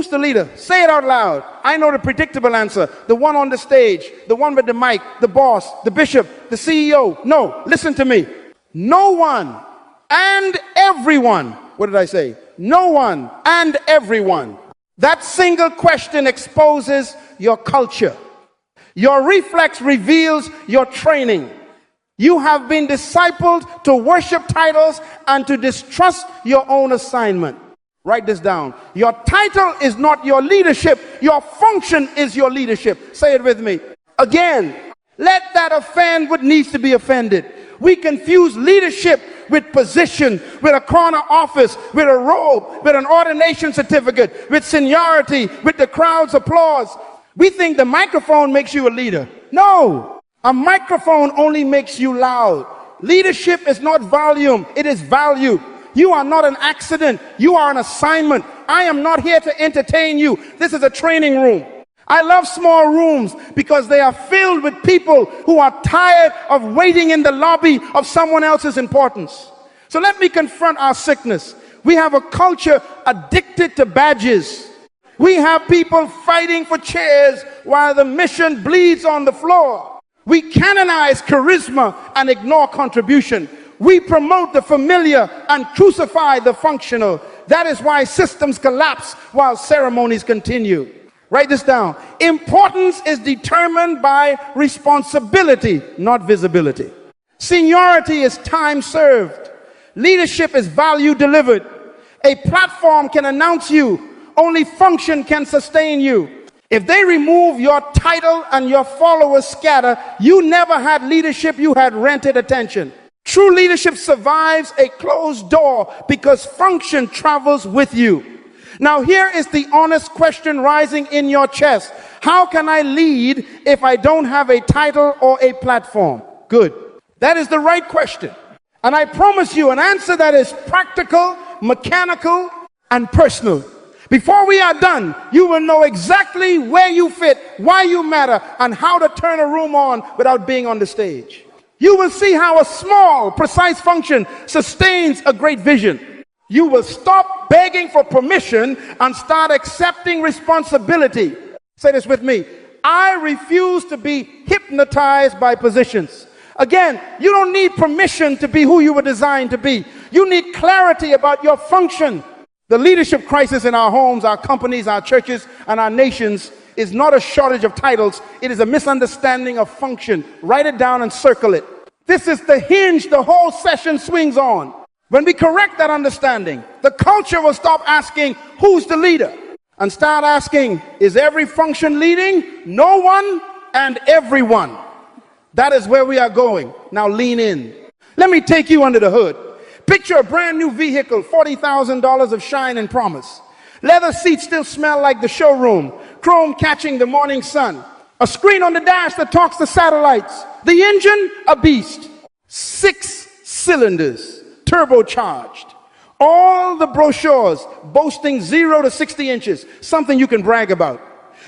Who's the leader? Say it out loud. I know the predictable answer. The one on the stage, the one with the mic, the boss, the bishop, the CEO. No, listen to me. No one and everyone. What did I say? No one and everyone. That single question exposes your culture. Your reflex reveals your training. You have been discipled to worship titles and to distrust your own assignment. Write this down. Your title is not your leadership. Your function is your leadership. Say it with me. Again, let that offend what needs to be offended. We confuse leadership with position, with a corner office, with a robe, with an ordination certificate, with seniority, with the crowd's applause. We think the microphone makes you a leader. No, a microphone only makes you loud. Leadership is not volume, it is value. You are not an accident. You are an assignment. I am not here to entertain you. This is a training room. I love small rooms because they are filled with people who are tired of waiting in the lobby of someone else's importance. So let me confront our sickness. We have a culture addicted to badges. We have people fighting for chairs while the mission bleeds on the floor. We canonize charisma and ignore contribution. We promote the familiar and crucify the functional. That is why systems collapse while ceremonies continue. Write this down. Importance is determined by responsibility, not visibility. Seniority is time served. Leadership is value delivered. A platform can announce you. Only function can sustain you. If they remove your title and your followers scatter, you never had leadership, you had rented attention. True leadership survives a closed door because function travels with you. Now here is the honest question rising in your chest. How can I lead if I don't have a title or a platform? Good. That is the right question. And I promise you an answer that is practical, mechanical, and personal. Before we are done, you will know exactly where you fit, why you matter, and how to turn a room on without being on the stage. You will see how a small, precise function sustains a great vision. You will stop begging for permission and start accepting responsibility. Say this with me. I refuse to be hypnotized by positions. Again, you don't need permission to be who you were designed to be. You need clarity about your function. The leadership crisis in our homes, our companies, our churches, and our nations is not a shortage of titles. It is a misunderstanding of function. Write it down and circle it. This is the hinge the whole session swings on. When we correct that understanding, the culture will stop asking, who's the leader? And start asking, is every function leading? No one and everyone. That is where we are going. Now lean in. Let me take you under the hood. Picture a brand new vehicle, $40,000 of shine and promise. Leather seats still smell like the showroom. Chrome catching the morning sun. A screen on the dash that talks to satellites. The engine, a beast. 6 cylinders, turbocharged. All the brochures boasting 0 to 60 inches. Something you can brag about.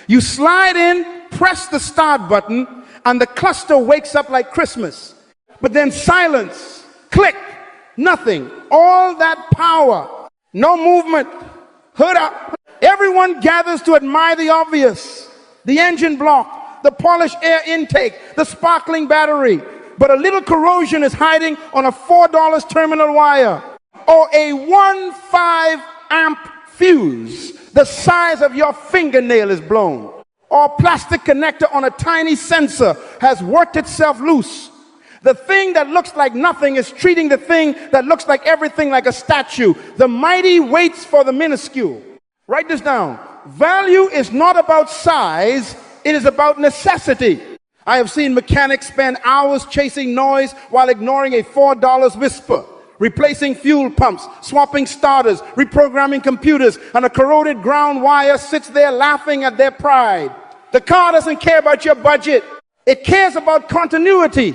You slide in, press the start button, and the cluster wakes up like Christmas. But then silence, click, nothing. All that power, no movement. Hood up. Everyone gathers to admire the obvious. The engine block, the polished air intake, the sparkling battery. But a little corrosion is hiding on a $4 terminal wire. Or a 1.5 amp fuse the size of your fingernail is blown. Or a plastic connector on a tiny sensor has worked itself loose. The thing that looks like nothing is treating the thing that looks like everything like a statue. The mighty waits for the minuscule. Write this down. Value is not about size, it is about necessity. I have seen mechanics spend hours chasing noise while ignoring a $4 whisper, replacing fuel pumps, swapping starters, reprogramming computers, and a corroded ground wire sits there laughing at their pride. The car doesn't care about your budget. It cares about continuity.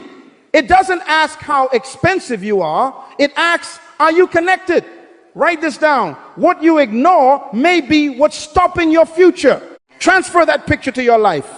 It doesn't ask how expensive you are. It asks, are you connected? Write this down. What you ignore may be what's stopping your future. Transfer that picture to your life.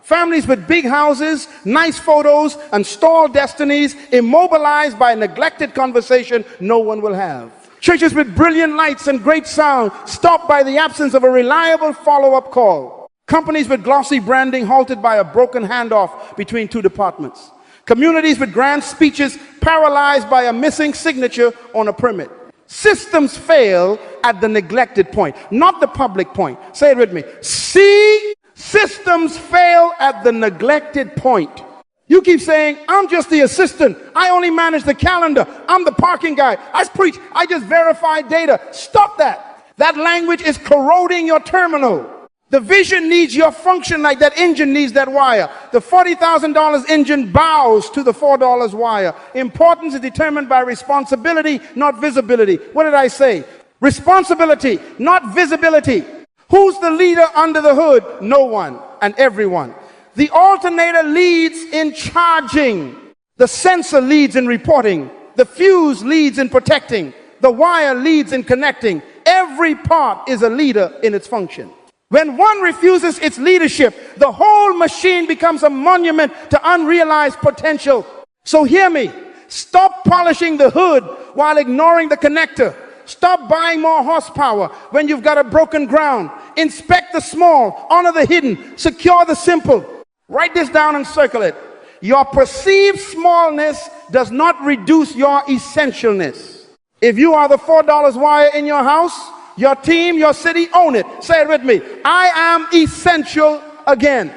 Families with big houses, nice photos, and stalled destinies, immobilized by neglected conversation no one will have. Churches with brilliant lights and great sound stopped by the absence of a reliable follow-up call. Companies with glossy branding halted by a broken handoff between two departments. Communities with grand speeches paralyzed by a missing signature on a permit. Systems fail at the neglected point, not the public point. Say it with me. See, systems fail at the neglected point. You keep saying, I'm just the assistant. I only manage the calendar. I'm the parking guy. I preach. I just verify data. Stop that. That language is corroding your terminal. The vision needs your function like that engine needs that wire. The $40,000 engine bows to the $4 wire. Importance is determined by responsibility, not visibility. What did I say? Responsibility, not visibility. Who's the leader under the hood? No one and everyone. The alternator leads in charging. The sensor leads in reporting. The fuse leads in protecting. The wire leads in connecting. Every part is a leader in its function. When one refuses its leadership, the whole machine becomes a monument to unrealized potential. So hear me. Stop polishing the hood while ignoring the connector. Stop buying more horsepower when you've got a broken ground. Inspect the small, honor the hidden, secure the simple. Write this down and circle it. Your perceived smallness does not reduce your essentialness. If you are the $4 wire in your house, your team, your city, own it. Say it with me. I am essential again.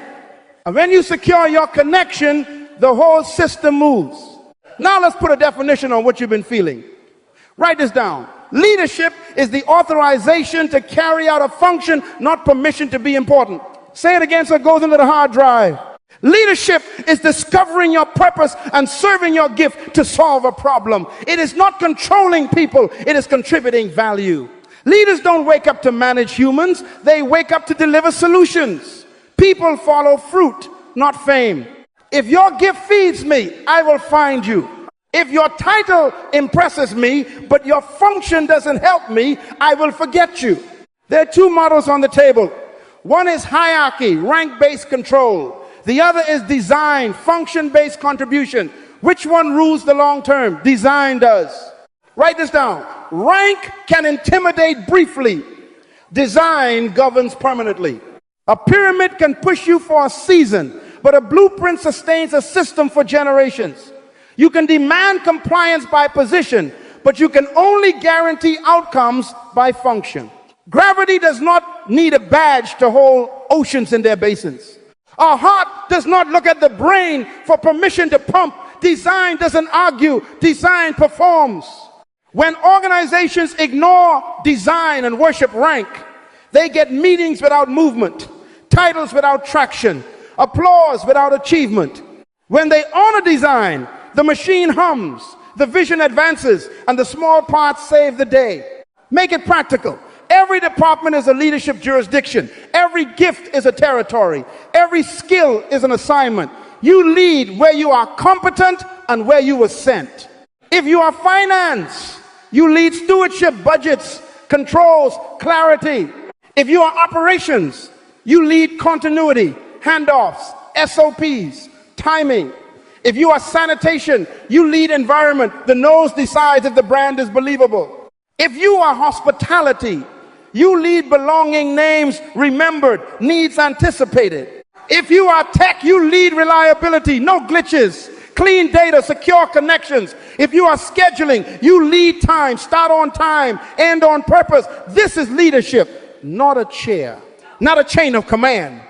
And when you secure your connection, the whole system moves. Now let's put a definition on what you've been feeling. Write this down. Leadership is the authorization to carry out a function, not permission to be important. Say it again so it goes into the hard drive. Leadership is discovering your purpose and serving your gift to solve a problem. It is not controlling people. It is contributing value. Leaders don't wake up to manage humans. They wake up to deliver solutions. People follow fruit, not fame. If your gift feeds me, I will find you. If your title impresses me, but your function doesn't help me, I will forget you. There are two models on the table. One is hierarchy, rank-based control. The other is design, function-based contribution. Which one rules the long term? Design does. Write this down. Rank can intimidate briefly. Design governs permanently. A pyramid can push you for a season, but a blueprint sustains a system for generations. You can demand compliance by position, but you can only guarantee outcomes by function. Gravity does not need a badge to hold oceans in their basins. Our heart does not look at the brain for permission to pump. Design doesn't argue. Design performs. When organizations ignore design and worship rank, they get meetings without movement, titles without traction, applause without achievement. When they honor design, the machine hums, the vision advances, and the small parts save the day. Make it practical. Every department is a leadership jurisdiction. Every gift is a territory. Every skill is an assignment. You lead where you are competent and where you were sent. If you are finance, you lead stewardship, budgets, controls, clarity. If you are operations, you lead continuity, handoffs, SOPs, timing. If you are sanitation, you lead environment. The nose decides if the brand is believable. If you are hospitality, you lead belonging, names remembered, needs anticipated. If you are tech, you lead reliability, no glitches, clean data, secure connections. If you are scheduling, you lead time, start on time, end on purpose. This is leadership, not a chair, not a chain of command,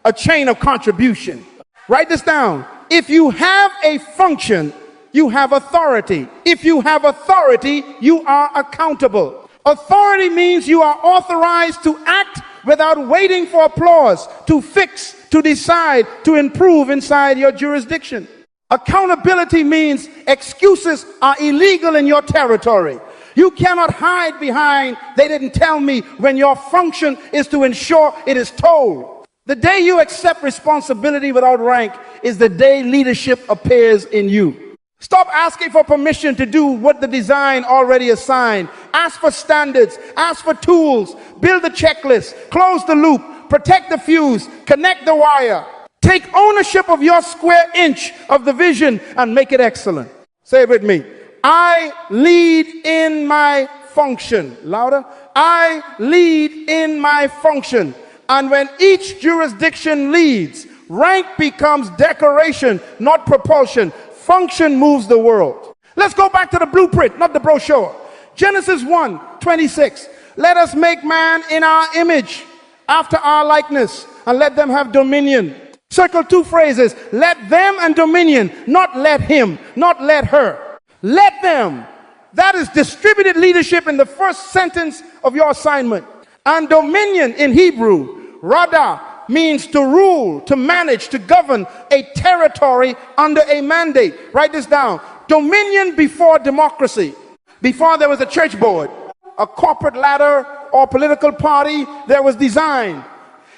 a chain of contribution. Write this down. If you have a function, you have authority. If you have authority, you are accountable. Authority means you are authorized to act without waiting for applause, to fix, to decide, to improve inside your jurisdiction. Accountability means excuses are illegal in your territory. You cannot hide behind, they didn't tell me, when your function is to ensure it is told. The day you accept responsibility without rank is the day leadership appears in you. Stop asking for permission to do what the design already assigned. Ask for standards, ask for tools, build the checklist, close the loop, protect the fuse, connect the wire. Take ownership of your square inch of the vision and make it excellent. Say it with me. I lead in my function. Louder. I lead in my function. And when each jurisdiction leads, rank becomes decoration, not propulsion. Function moves the world. Let's go back to the blueprint, not the brochure. Genesis 1:26. Let us make man in our image, after our likeness, and let them have dominion. Circle two phrases. Let them and dominion, not let him, not let her. Let them. That is distributed leadership in the first sentence of your assignment. And dominion in Hebrew, rada, means to rule, to manage, to govern a territory under a mandate. Write this down. Dominion before democracy. Before there was a church board, a corporate ladder, or political party, there was design.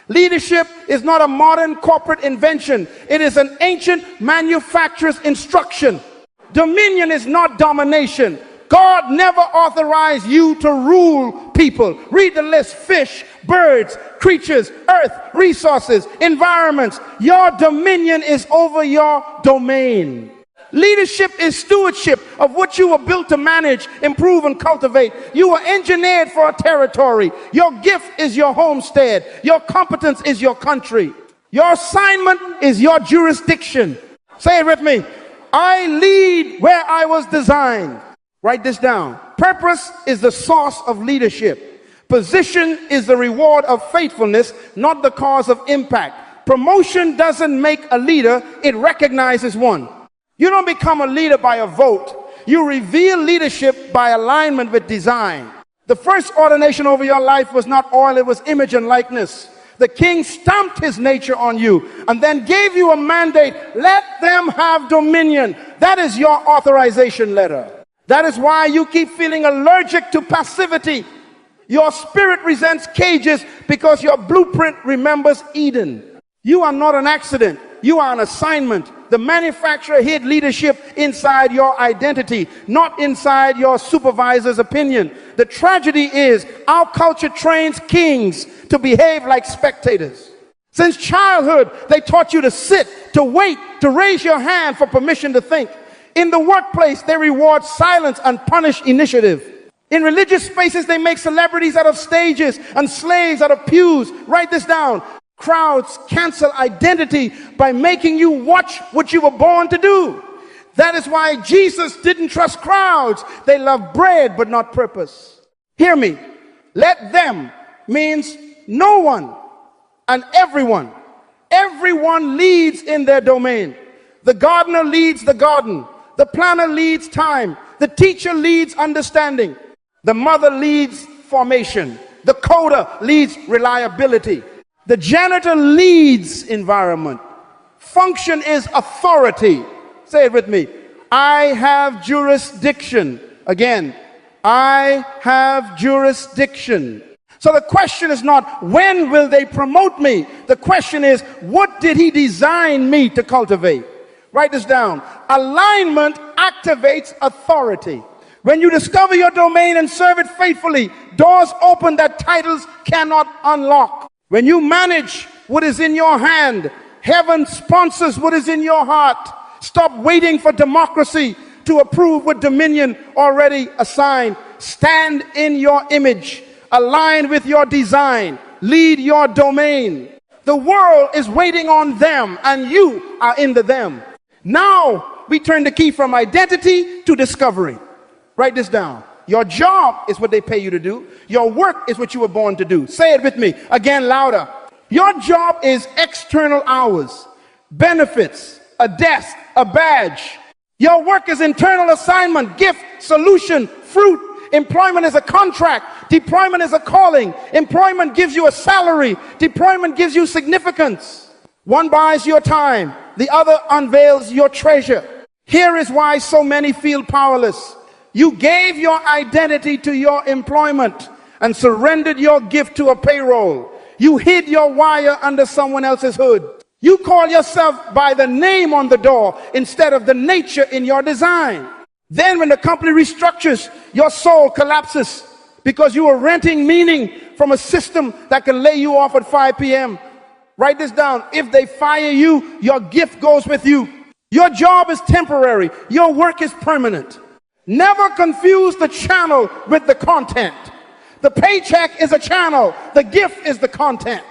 Leadership is not a modern corporate invention. It is an ancient manufacturer's instruction. Dominion is not domination. God never authorized you to rule people. Read the list: fish, birds, creatures, earth, resources, environments. Your dominion is over your domain. Leadership is stewardship of what you were built to manage, improve, and cultivate. You were engineered for a territory. Your gift is your homestead. Your competence is your country. Your assignment is your jurisdiction. Say it with me. I lead where I was designed. Write this down. Purpose is the source of leadership. Position is the reward of faithfulness, not the cause of impact. Promotion doesn't make a leader, it recognizes one. You don't become a leader by a vote. You reveal leadership by alignment with design. The first ordination over your life was not oil, it was image and likeness. The king stamped his nature on you and then gave you a mandate. Let them have dominion. That is your authorization letter. That is why you keep feeling allergic to passivity. Your spirit resents cages because your blueprint remembers Eden. You are not an accident. You are an assignment. The manufacturer hid leadership inside your identity, not inside your supervisor's opinion. The tragedy is our culture trains kings to behave like spectators. Since childhood, they taught you to sit, to wait, to raise your hand for permission to think. In the workplace, they reward silence and punish initiative. In religious spaces, they make celebrities out of stages and slaves out of pews. Write this down. Crowds cancel identity by making you watch what you were born to do. That is why Jesus didn't trust crowds. They loved bread but not purpose. Hear me. Let them means no one and everyone. Everyone leads in their domain. The gardener leads the garden. The planner leads time. The teacher leads understanding. The mother leads formation. The coder leads reliability. The janitor leads environment. Function is authority. Say it with me. I have jurisdiction. Again, I have jurisdiction. So the question is not when will they promote me? The question is what did he design me to cultivate? Write this down. Alignment activates authority. When you discover your domain and serve it faithfully, doors open that titles cannot unlock. When you manage what is in your hand, heaven sponsors what is in your heart. Stop waiting for democracy to approve what dominion already assigned. Stand in your image. Align with your design. Lead your domain. The world is waiting on them and you are in the them. Now we turn the key from identity to discovery. Write this down. Your job is what they pay you to do. Your work is what you were born to do. Say it with me. Again, louder. Your job is external hours, benefits, a desk, a badge. Your work is internal assignment, gift, solution, fruit. Employment is a contract. Deployment is a calling. Employment gives you a salary. Deployment gives you significance. One buys your time. The other unveils your treasure. Here is why so many feel powerless. You gave your identity to your employment and surrendered your gift to a payroll. You hid your wire under someone else's hood. You call yourself by the name on the door instead of the nature in your design. Then when the company restructures, your soul collapses because you are renting meaning from a system that can lay you off at 5 p.m. Write this down. If they fire you, your gift goes with you. Your job is temporary. Your work is permanent. Never confuse the channel with the content. The paycheck is a channel. The gift is the content.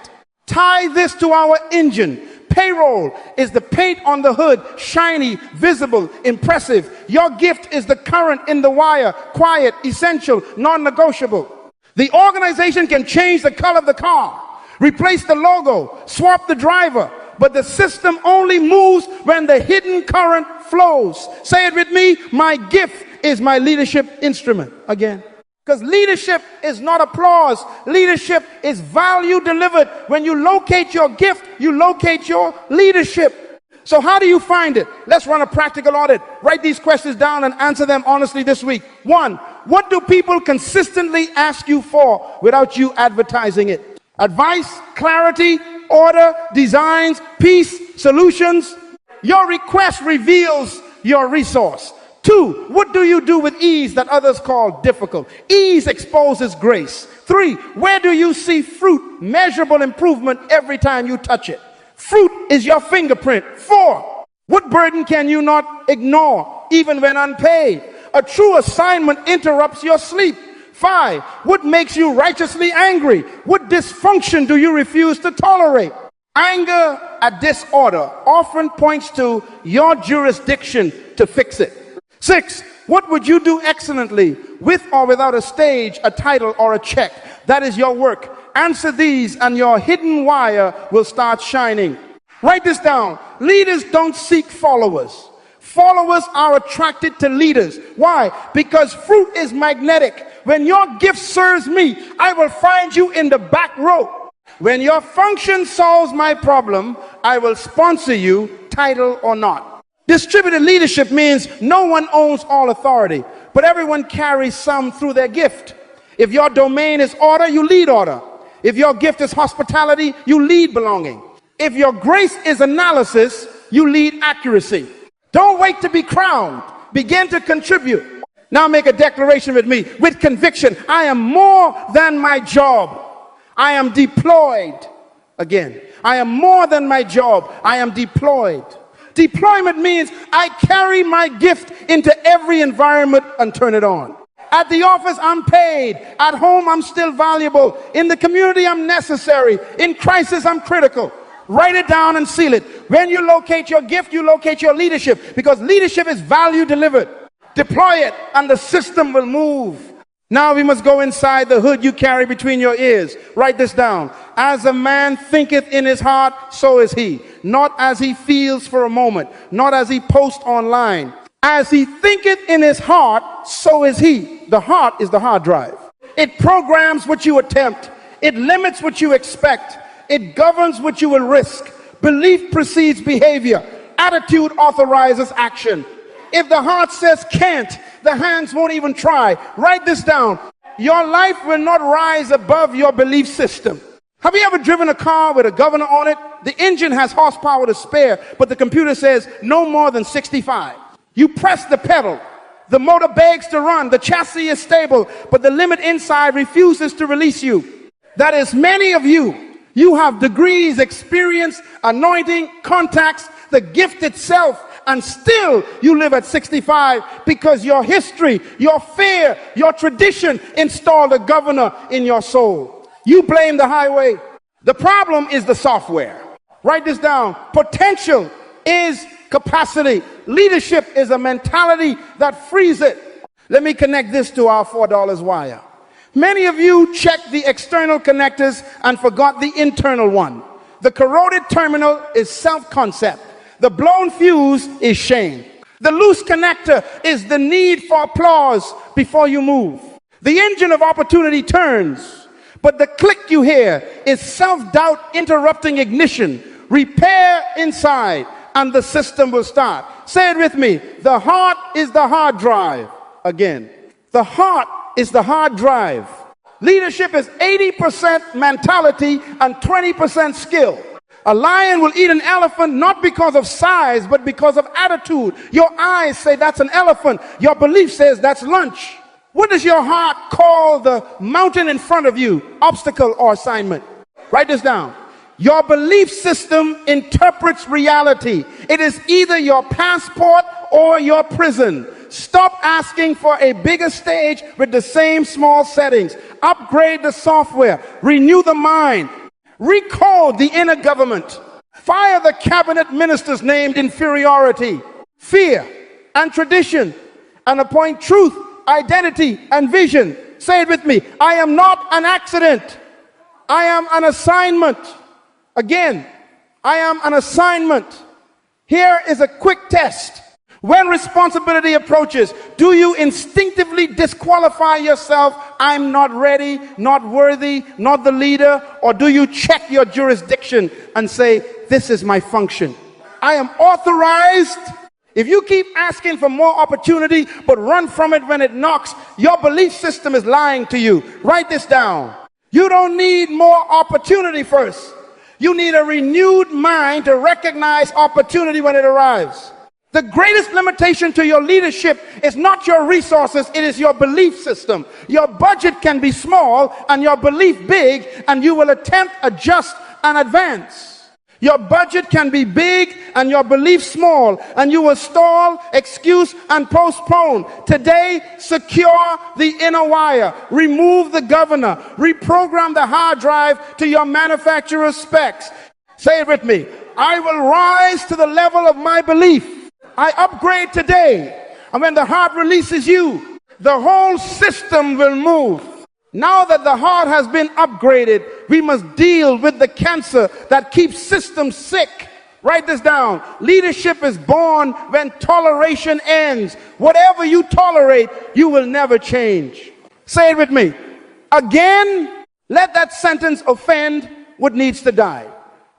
Tie this to our engine. Payroll is the paint on the hood, shiny, visible, impressive. Your gift is the current in the wire, quiet, essential, non-negotiable. The organization can change the color of the car, replace the logo, swap the driver, but the system only moves when the hidden current flows. Say it with me, my gift is my leadership instrument. Again. Because leadership is not applause. Leadership is value delivered. When you locate your gift, you locate your leadership. So how do you find it? Let's run a practical audit. Write these questions down and answer them honestly this week. 1, what do people consistently ask you for without you advertising it? Advice, clarity, order, designs, peace, solutions. Your request reveals your resource. 2, what do you do with ease that others call difficult? Ease exposes grace. 3, where do you see fruit, measurable improvement every time you touch it? Fruit is your fingerprint. 4, what burden can you not ignore, even when unpaid? A true assignment interrupts your sleep. 5, what makes you righteously angry? What dysfunction do you refuse to tolerate? Anger at disorder often points to your jurisdiction to fix it. 6, what would you do excellently with or without a stage, a title, or a check? That is your work. Answer these and your hidden wire will start shining. Write this down. Leaders don't seek followers. Followers are attracted to leaders. Why? Because fruit is magnetic. When your gift serves me, I will find you in the back row. When your function solves my problem, I will sponsor you, title or not. Distributed leadership means no one owns all authority, but everyone carries some through their gift. If your domain is order, you lead order. If your gift is hospitality, you lead belonging. If your grace is analysis, you lead accuracy. Don't wait to be crowned. Begin to contribute. Now make a declaration with me, with conviction. I am more than my job. I am deployed. Again, I am more than my job. I am deployed. Deployment means I carry my gift into every environment and turn it on. At the office, I'm paid. At home, I'm still valuable. In the community, I'm necessary. In crisis, I'm critical. Write it down and seal it. When you locate your gift, you locate your leadership, because leadership is value delivered. Deploy it and the system will move. Now we must go inside the hood you carry between your ears. Write this down. As a man thinketh in his heart, so is he. Not as he feels for a moment, not as he posts online. As he thinketh in his heart, so is he. The heart is the hard drive. It programs what you attempt. It limits what you expect. It governs what you will risk. Belief precedes behavior. Attitude authorizes action. If the heart says can't, the hands won't even try. Write this down. Your life will not rise above your belief system. Have you ever driven a car with a governor on it? The engine has horsepower to spare, but the computer says no more than 65. You press the pedal. The motor begs to run. The chassis is stable, but the limit inside refuses to release you. That is many of you. You have degrees, experience, anointing, contacts, the gift itself, and still you live at 65 because your history, your fear, your tradition installed a governor in your soul. You blame the highway. The problem is the software. Write this down. Potential is capacity. Leadership is a mentality that frees it. Let me connect this to our $4 wire. Many of you checked the external connectors and forgot the internal one. The corroded terminal is self-concept. The blown fuse is shame. The loose connector is the need for applause before you move. The engine of opportunity turns, but the click you hear is self-doubt interrupting ignition. Repair inside and the system will start. Say it with me. The heart is the hard drive. Again, the heart is the hard drive. Leadership is 80% mentality and 20% skill. A lion will eat an elephant not because of size, but because of attitude. Your eyes say that's an elephant. Your belief says that's lunch. What does your heart call the mountain in front of you? Obstacle or assignment? Write this down. Your belief system interprets reality. It is either your passport or your prison. Stop asking for a bigger stage with the same small settings. Upgrade the software. Renew the mind. Recode the inner government. Fire the cabinet ministers named inferiority, fear, and tradition, and appoint truth, identity, and vision. Say it with me. I am not an accident. I am an assignment. Again, I am an assignment. Here is a quick test. When responsibility approaches, do you instinctively disqualify yourself? I'm not ready, not worthy, not the leader. Or do you check your jurisdiction and say, this is my function? I am authorized. If you keep asking for more opportunity but run from it when it knocks, your belief system is lying to you. Write this down. You don't need more opportunity first. You need a renewed mind to recognize opportunity when it arrives. The greatest limitation to your leadership is not your resources, it is your belief system. Your budget can be small and your belief big, and you will attempt, adjust, and advance. Your budget can be big and your belief small, and you will stall, excuse, and postpone. Today, secure the inner wire, remove the governor, reprogram the hard drive to your manufacturer's specs. Say it with me. I will rise to the level of my belief. I upgrade today, and when the heart releases you, the whole system will move. Now that the heart has been upgraded, we must deal with the cancer that keeps systems sick. Write this down. Leadership is born when toleration ends. Whatever you tolerate, you will never change. Say it with me. Again, let that sentence offend what needs to die.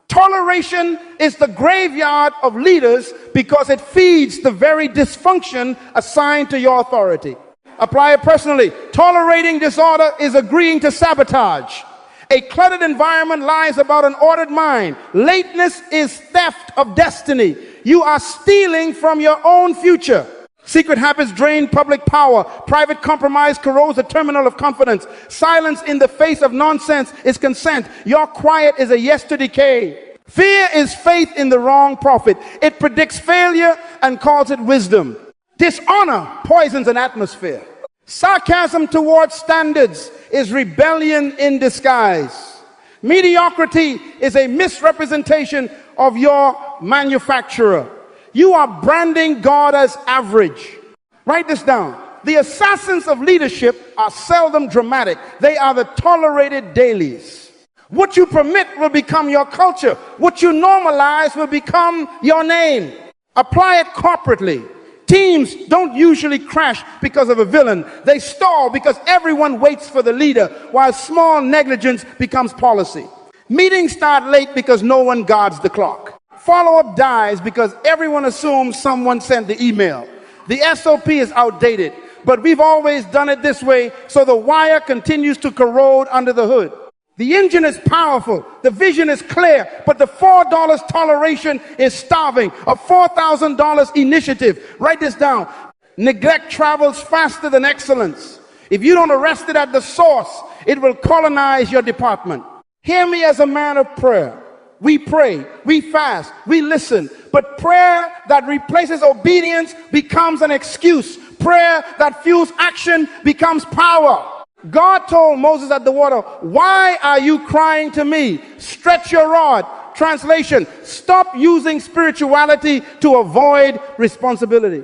Toleration is the graveyard of leaders because it feeds the very dysfunction assigned to your authority. Apply it personally. Tolerating disorder is agreeing to sabotage. A cluttered environment lies about an ordered mind. Lateness is theft of destiny. You are stealing from your own future. Secret habits drain public power. Private compromise corrodes the terminal of confidence. Silence in the face of nonsense is consent. Your quiet is a yes to decay. Fear is faith in the wrong prophet. It predicts failure and calls it wisdom. Dishonor poisons an atmosphere. Sarcasm towards standards is rebellion in disguise. Mediocrity is a misrepresentation of your manufacturer. You are branding God as average. Write this down. The assassins of leadership are seldom dramatic. They are the tolerated dailies. What you permit will become your culture. What you normalize will become your name. Apply it corporately. Teams don't usually crash because of a villain. They stall because everyone waits for the leader, while small negligence becomes policy. Meetings start late because no one guards the clock. Follow-up dies because everyone assumes someone sent the email. The SOP is outdated, but we've always done it this way, so the wire continues to corrode under the hood. The engine is powerful, the vision is clear, but the $4 toleration is starving. A $4,000 initiative. Write this down. Neglect travels faster than excellence. If you don't arrest it at the source, it will colonize your department. Hear me as a man of prayer. We pray, we fast, we listen, but prayer that replaces obedience becomes an excuse. Prayer that fuels action becomes power. God told Moses at the water, why are you crying to me? Stretch your rod. Translation, stop using spirituality to avoid responsibility.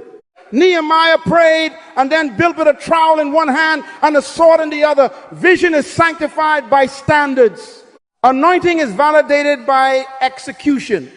Nehemiah prayed and then built with a trowel in one hand and a sword in the other. Vision is sanctified by standards. Anointing is validated by execution.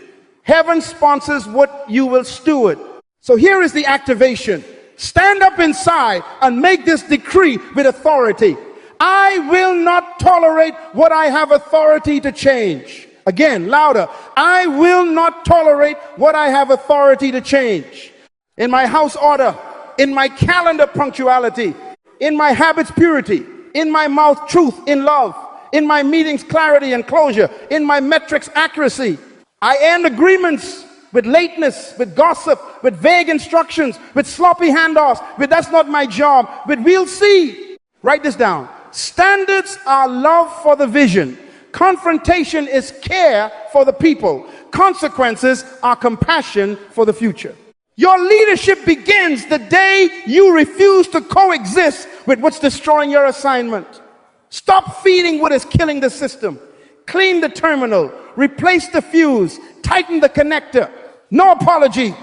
Heaven sponsors what you will steward. So here is the activation. Stand up inside and make this decree with authority. I will not tolerate what I have authority to change. Again, louder. I will not tolerate what I have authority to change. In my house order, in my calendar punctuality, in my habits purity, in my mouth truth in love, in my meetings clarity and closure, in my metrics accuracy. I end agreements with lateness, with gossip, with vague instructions, with sloppy handoffs, with that's not my job, with we'll see. Write this down. Standards are love for the vision. Confrontation is care for the people. Consequences are compassion for the future. Your leadership begins the day you refuse to coexist with what's destroying your assignment. Stop feeding what is killing the system. Clean the terminal, replace the fuse, tighten the connector. No apology,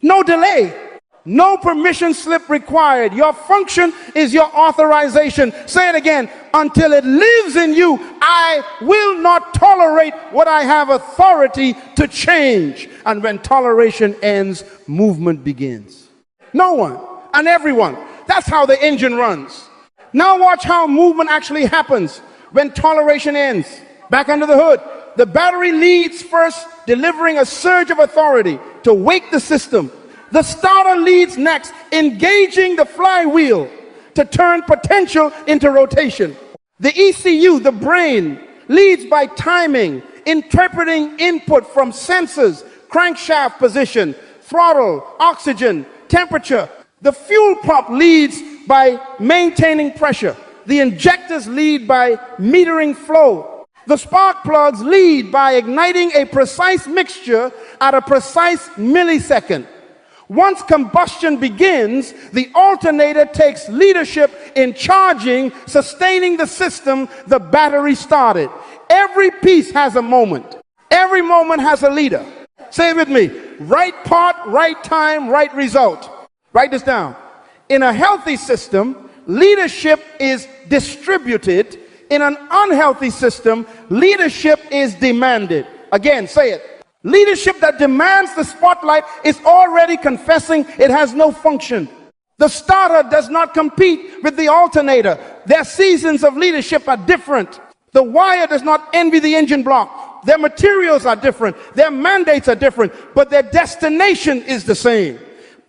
no delay, no permission slip required. Your function is your authorization. Say it again. Until it lives in you, I will not tolerate what I have authority to change. And when toleration ends, movement begins. No one and everyone. That's how the engine runs. Now watch how movement actually happens when toleration ends. Back under the hood, the battery leads first, delivering a surge of authority to wake the system. The starter leads next, engaging the flywheel to turn potential into rotation. The ECU, the brain, leads by timing, interpreting input from sensors, crankshaft position, throttle, oxygen, temperature. The fuel pump leads by maintaining pressure. The injectors lead by metering flow. The spark plugs lead by igniting a precise mixture at a precise millisecond. Once combustion begins, the alternator takes leadership in charging, sustaining the system the battery started. Every piece has a moment. Every moment has a leader. Say it with me. Right part, right time, right result. Write this down. In a healthy system, leadership is distributed. In an unhealthy system, leadership is demanded. Again, say it. Leadership that demands the spotlight is already confessing it has no function. The starter does not compete with the alternator. Their seasons of leadership are different. The wire does not envy the engine block. Their materials are different. Their mandates are different, but their destination is the same.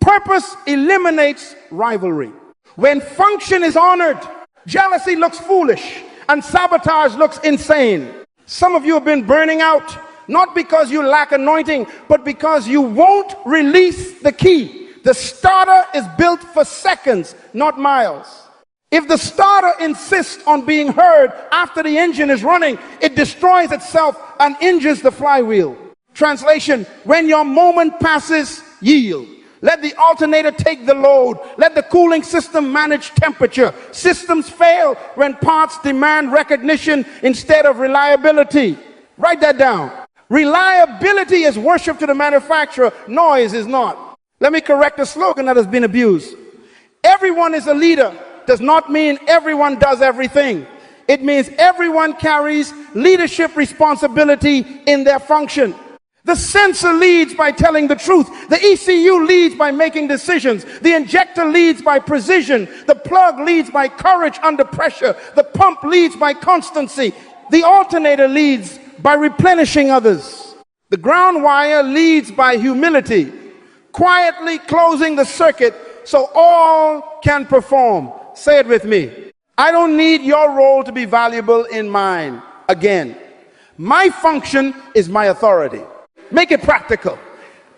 Purpose eliminates rivalry. When function is honored, jealousy looks foolish and sabotage looks insane. Some of you have been burning out, not because you lack anointing, but because you won't release the key. The starter is built for seconds, not miles. If the starter insists on being heard after the engine is running, it destroys itself and injures the flywheel. Translation, when your moment passes, yield. Let the alternator take the load. Let the cooling system manage temperature. Systems fail when parts demand recognition instead of reliability. Write that down. Reliability is worship to the manufacturer. Noise is not. Let me correct a slogan that has been abused. Everyone is a leader does not mean everyone does everything. It means everyone carries leadership responsibility in their function. The sensor leads by telling the truth. The ECU leads by making decisions. The injector leads by precision. The plug leads by courage under pressure. The pump leads by constancy. The alternator leads by replenishing others. The ground wire leads by humility, quietly closing the circuit so all can perform. Say it with me. I don't need your role to be valuable in mine. Again, my function is my authority. Make it practical.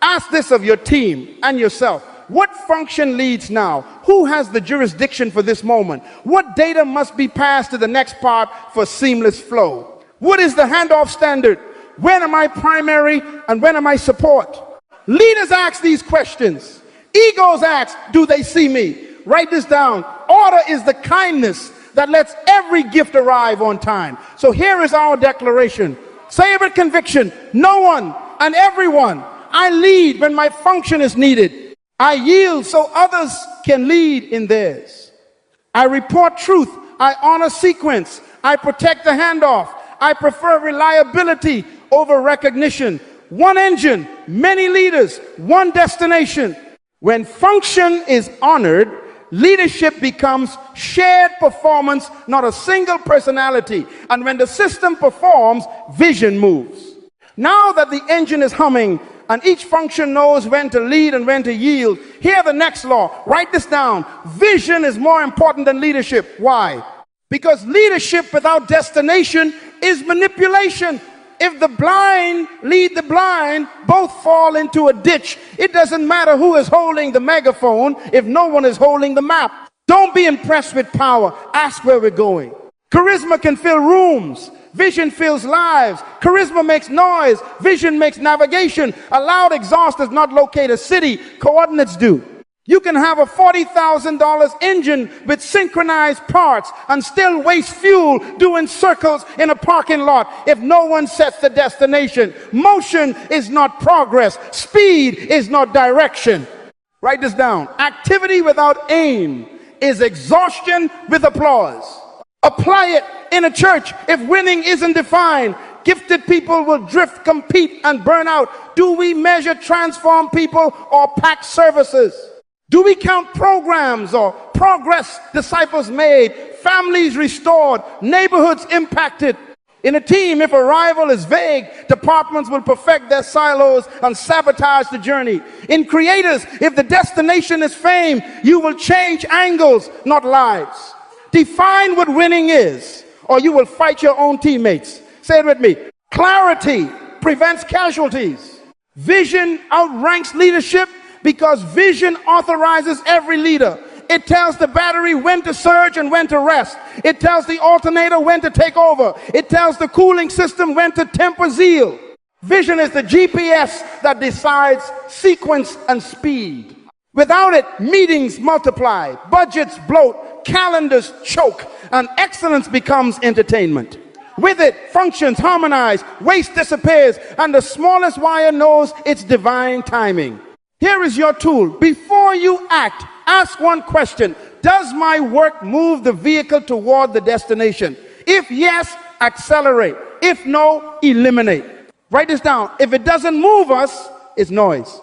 Ask this of your team and yourself. What function leads now? Who has the jurisdiction for this moment? What data must be passed to the next part for seamless flow? What is the handoff standard? When am I primary and when am I support? Leaders ask these questions. Egos ask, do they see me? Write this down. Order is the kindness that lets every gift arrive on time. So here is our declaration. Say it with conviction. No one and everyone. I lead when my function is needed. I yield so others can lead in theirs. I report truth. I honor sequence. I protect the handoff. I prefer reliability over recognition. One engine, many leaders, one destination. When function is honored, leadership becomes shared performance, not a single personality. And when the system performs, vision moves. Now that the engine is humming and each function knows when to lead and when to yield, hear the next law. Write this down. Vision is more important than leadership. Why? Because leadership without destination is manipulation. If the blind lead the blind, both fall into a ditch. It doesn't matter who is holding the megaphone if no one is holding the map. Don't be impressed with power. Ask where we're going. Charisma can fill rooms. Vision fills lives. Charisma makes noise. Vision makes navigation. A loud exhaust does not locate a city. Coordinates do. You can have a $40,000 engine with synchronized parts and still waste fuel doing circles in a parking lot if no one sets the destination. Motion is not progress. Speed is not direction. Write this down. Activity without aim is exhaustion with applause. Apply it in a church. If winning isn't defined, gifted people will drift, compete, and burn out. Do we measure transform people or pack services? Do we count programs or progress disciples made, families restored, neighborhoods impacted? In a team, if arrival is vague, departments will perfect their silos and sabotage the journey. In creators, if the destination is fame, you will change angles, not lives. Define what winning is, or you will fight your own teammates. Say it with me. Clarity prevents casualties. Vision outranks leadership because vision authorizes every leader. It tells the battery when to surge and when to rest. It tells the alternator when to take over. It tells the cooling system when to temper zeal. Vision is the GPS that decides sequence and speed. Without it, meetings multiply, budgets bloat, calendars choke, and excellence becomes entertainment. With it, functions harmonize, waste disappears, and the smallest wire knows its divine timing. Here is your tool. Before you act, ask one question. Does my work move the vehicle toward the destination? If yes, accelerate. If no, eliminate. Write this down. If it doesn't move us, it's noise.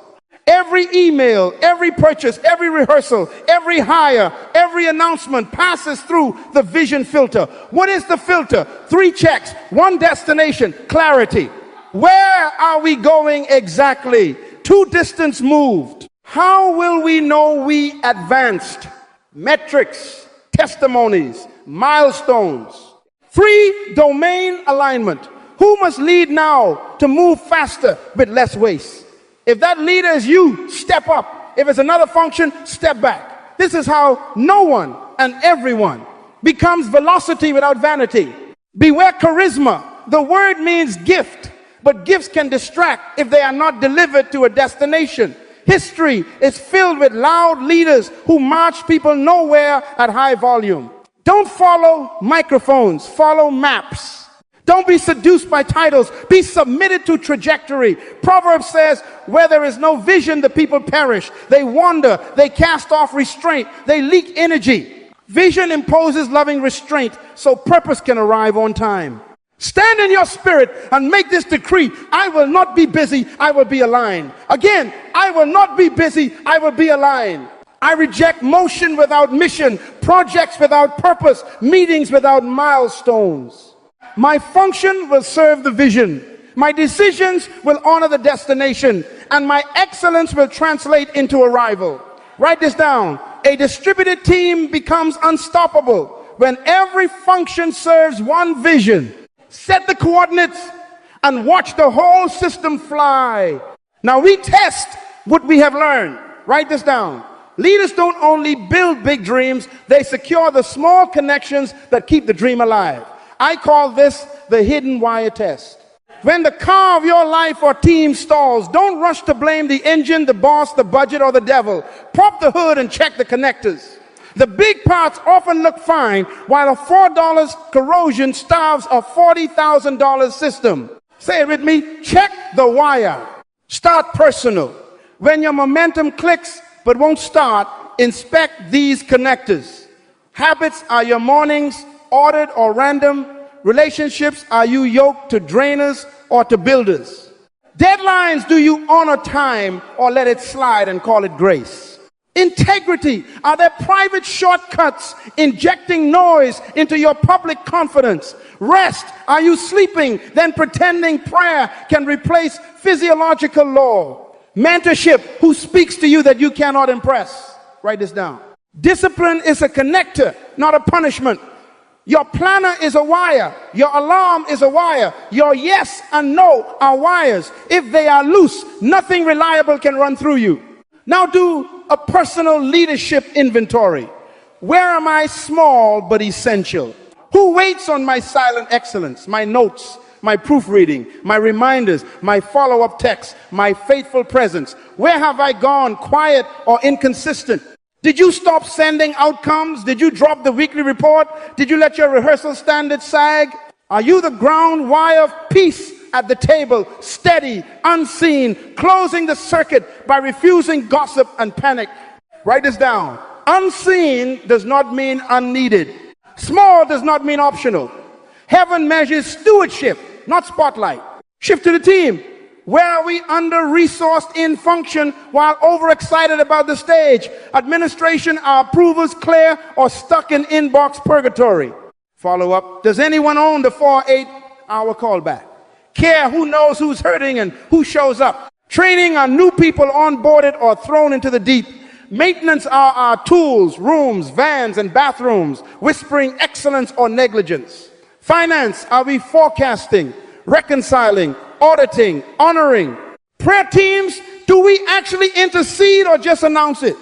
Every email, every purchase, every rehearsal, every hire, every announcement passes through the vision filter. What is the filter? 3 checks, 1 destination, clarity. Where are we going exactly? 2 distance moved. How will we know we advanced? Metrics, testimonies, milestones. 3, domain alignment. Who must lead now to move faster with less waste? If that leader is you, step up. If it's another function, step back. This is how no one and everyone becomes velocity without vanity. Beware charisma. The word means gift, but gifts can distract if they are not delivered to a destination. History is filled with loud leaders who march people nowhere at high volume. Don't follow microphones, follow maps. Don't be seduced by titles. Be submitted to trajectory. Proverbs says, where there is no vision, the people perish. They wander. They cast off restraint. They leak energy. Vision imposes loving restraint so purpose can arrive on time. Stand in your spirit and make this decree. I will not be busy. I will be aligned. Again, I will not be busy. I will be aligned. I reject motion without mission, projects without purpose, meetings without milestones. My function will serve the vision. My decisions will honor the destination, and my excellence will translate into arrival. Write this down. A distributed team becomes unstoppable when every function serves one vision. Set the coordinates and watch the whole system fly. Now we test what we have learned. Write this down. Leaders don't only build big dreams, they secure the small connections that keep the dream alive. I call this the hidden wire test. When the car of your life or team stalls, don't rush to blame the engine, the boss, the budget, or the devil. Pop the hood and check the connectors. The big parts often look fine, while a $4 corrosion starves a $40,000 system. Say it with me. Check the wire. Start personal. When your momentum clicks but won't start, inspect these connectors. Habits are your mornings, audit or random. Relationships, are you yoked to drainers or to builders? Deadlines, do you honor time or let it slide and call it grace? Integrity, are there private shortcuts injecting noise into your public confidence? Rest, are you sleeping then pretending prayer can replace physiological law? Mentorship, who speaks to you that you cannot impress? Write this down. Discipline is a connector, not a punishment. Your planner is a wire. Your alarm is a wire. Your yes and no are wires. If they are loose, nothing reliable can run through you. Now do a personal leadership inventory. Where am I small but essential? Who waits on my silent excellence, my notes, my proofreading, my reminders, my follow-up texts, my faithful presence? Where have I gone quiet or inconsistent? Did you stop sending outcomes? Did you drop the weekly report? Did you let your rehearsal standards sag? Are you the ground wire of peace at the table, steady, unseen, closing the circuit by refusing gossip and panic? Write this down. Unseen does not mean unneeded. Small does not mean optional. Heaven measures stewardship, not spotlight. Shift to the team. Where are we under-resourced in function while overexcited about the stage? Administration, our approvals clear or stuck in inbox purgatory? Follow up. Does anyone own the 4-8-hour callback? Care who knows who's hurting and who shows up? Training our new people onboarded or thrown into the deep. Maintenance are our tools, rooms, vans, and bathrooms, whispering excellence or negligence. Finance, are we forecasting, reconciling, auditing, honoring? Prayer teams, do we actually intercede or just announce it?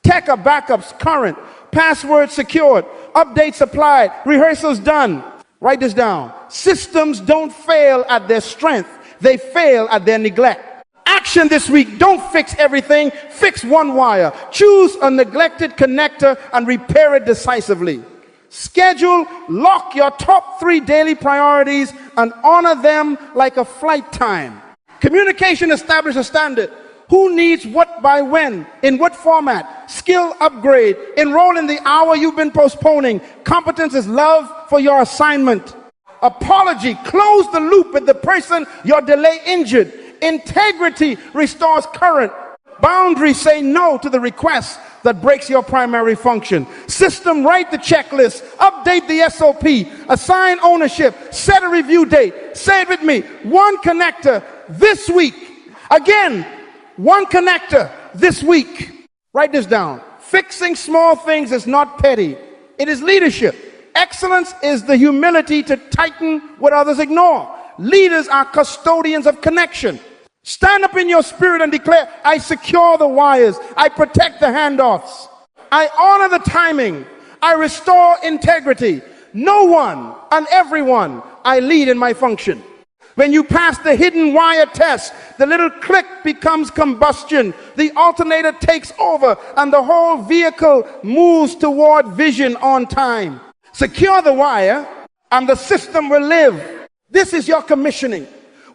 Tech or backups current, passwords secured, updates applied, rehearsals done. Write this down. Systems don't fail at their strength, they fail at their neglect. Action this week. Don't fix everything. Fix one wire. Choose a neglected connector and repair it decisively. Schedule, lock your top 3 daily priorities and honor them like a flight time. Communication, establish a standard. Who needs what by when? In what format? Skill upgrade. Enroll in the hour you've been postponing. Competence is love for your assignment. Apology. Close the loop with the person your delay injured. Integrity restores current. Boundaries, say no to the request that breaks your primary function. System, write the checklist, update the SOP, assign ownership, set a review date. Say it with me. One connector this week. Again, one connector this week. Write this down. Fixing small things is not petty. It is leadership. Excellence is the humility to tighten what others ignore. Leaders are custodians of connection. Stand up in your spirit and declare, I secure the wires. I protect the handoffs. I honor the timing. I restore integrity. No one and everyone I lead in my function. When you pass the hidden wire test, the little click becomes combustion. The alternator takes over and the whole vehicle moves toward vision on time. Secure the wire and the system will live. This is your commissioning.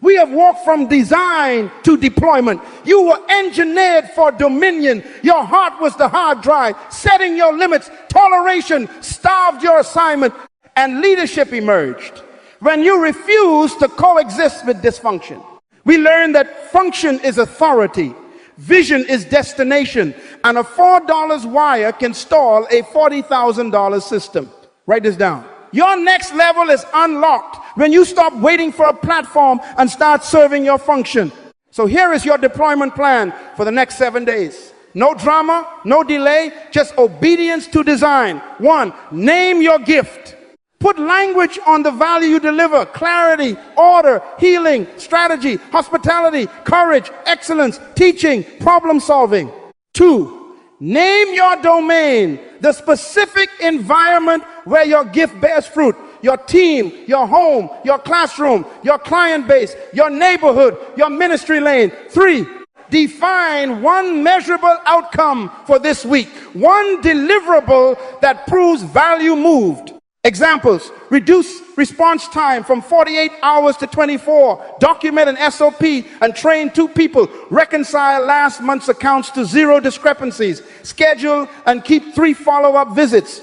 We have walked from design to deployment. You were engineered for dominion. Your heart was the hard drive, setting your limits. Toleration starved your assignment, and leadership emerged when you refused to coexist with dysfunction. We learned that function is authority, vision is destination, and a $4 wire can stall a $40,000 system. Write this down. Your next level is unlocked when you stop waiting for a platform and start serving your function. So here is your deployment plan for the next 7 days. No drama, no delay, just obedience to design. 1, name your gift. Put language on the value you deliver. Clarity, order, healing, strategy, hospitality, courage, excellence, teaching, problem solving. 2, name your domain, the specific environment where your gift bears fruit. Your team, your home, your classroom, your client base, your neighborhood, your ministry lane. 3, define one measurable outcome for this week. One deliverable that proves value moved. Examples: reduce response time from 48 hours to 24, document an SOP and train 2 people, reconcile last month's accounts to 0 discrepancies, schedule and keep 3 follow-up visits,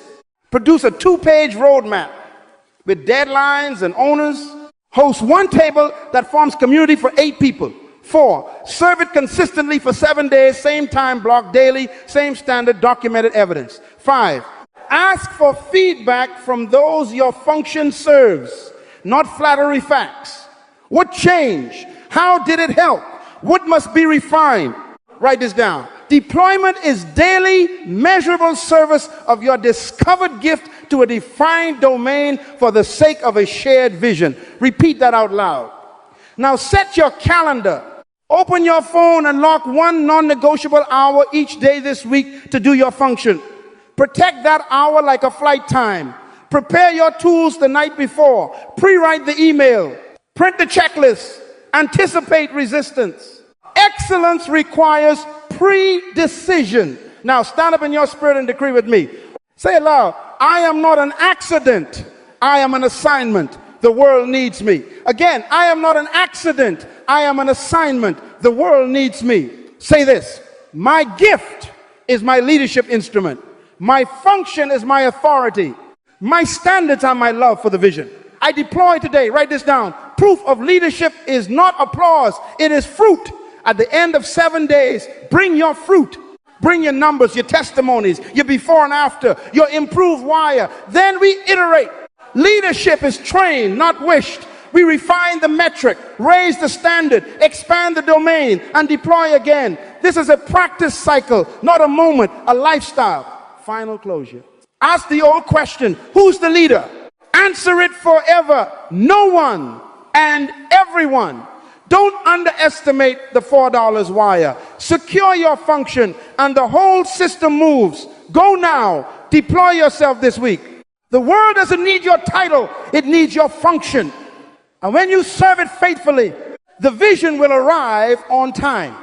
produce a 2-page roadmap with deadlines and owners, host 1 table that forms community for 8 people. 4, serve it consistently for 7 days, same time block daily, same standard, documented evidence. 5, ask for feedback from those your function serves, not flattery facts. What changed? How did it help? What must be refined? Write this down. Deployment is daily, measurable service of your discovered gift to a defined domain for the sake of a shared vision. Repeat that out loud. Now set your calendar. Open your phone and lock 1 non-negotiable hour each day this week to do your function. Protect that hour like a flight time. Prepare your tools the night before. Pre-write the email. Print the checklist. Anticipate resistance. Excellence requires pre-decision. Now stand up in your spirit and decree with me. Say it loud. I am not an accident. I am an assignment. The world needs me. Again, I am not an accident. I am an assignment. The world needs me. Say this. My gift is my leadership instrument. My function is my authority. My standards are my love for the vision. I deploy today, write this down. Proof of leadership is not applause, it is fruit. At the end of 7 days, bring your fruit. Bring your numbers, your testimonies, your before and after, your improved wire. Then we iterate. Leadership is trained, not wished. We refine the metric, raise the standard, expand the domain, and deploy again. This is a practice cycle, not a moment, a lifestyle. Final closure. Ask the old question, who's the leader? Answer it forever. No one and everyone. Don't underestimate the $4 wire. Secure your function and the whole system moves. Go now. Deploy yourself this week. The world doesn't need your title. It needs your function. And when you serve it faithfully, the vision will arrive on time.